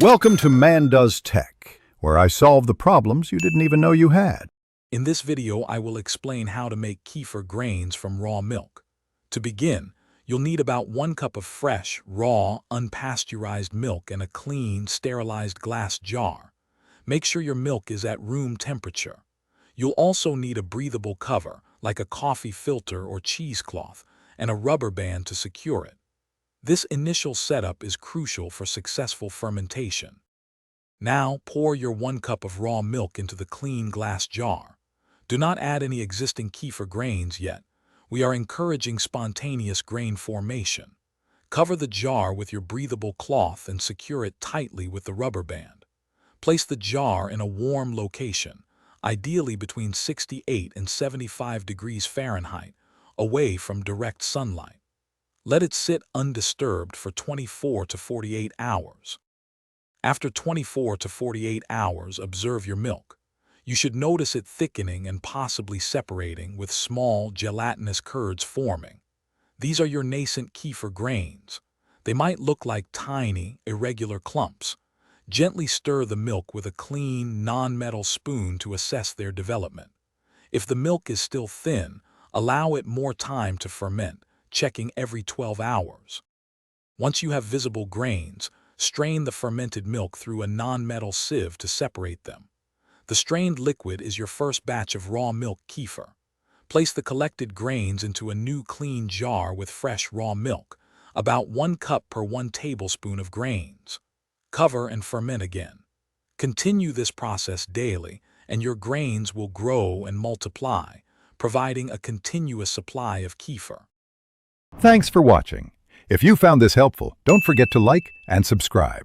Welcome to Man Does Tech, where I solve the problems you didn't even know you had. In this video, I will explain how to make kefir grains from raw milk. To begin, you'll need about 1 cup of fresh, raw, unpasteurized milk and a clean, sterilized glass jar. Make sure your milk is at room temperature. You'll also need a breathable cover, like a coffee filter or cheesecloth, and a rubber band to secure it. This initial setup is crucial for successful fermentation. Now, pour your 1 cup of raw milk into the clean glass jar. Do not add any existing kefir grains yet. We are encouraging spontaneous grain formation. Cover the jar with your breathable cloth and secure it tightly with the rubber band. Place the jar in a warm location, ideally between 68 and 75 degrees Fahrenheit, away from direct sunlight. Let it sit undisturbed for 24 to 48 hours. After 24 to 48 hours, observe your milk. You should notice it thickening and possibly separating, with small, gelatinous curds forming. These are your nascent kefir grains. They might look like tiny, irregular clumps. Gently stir the milk with a clean, non-metal spoon to assess their development. If the milk is still thin, allow it more time to ferment, checking every 12 hours. Once you have visible grains, strain the fermented milk through a non-metal sieve to separate them. The strained liquid is your first batch of raw milk kefir. Place the collected grains into a new clean jar with fresh raw milk, about 1 cup per 1 tablespoon of grains. Cover and ferment again. Continue this process daily, and your grains will grow and multiply, providing a continuous supply of kefir. Thanks for watching. If you found this helpful, don't forget to like and subscribe.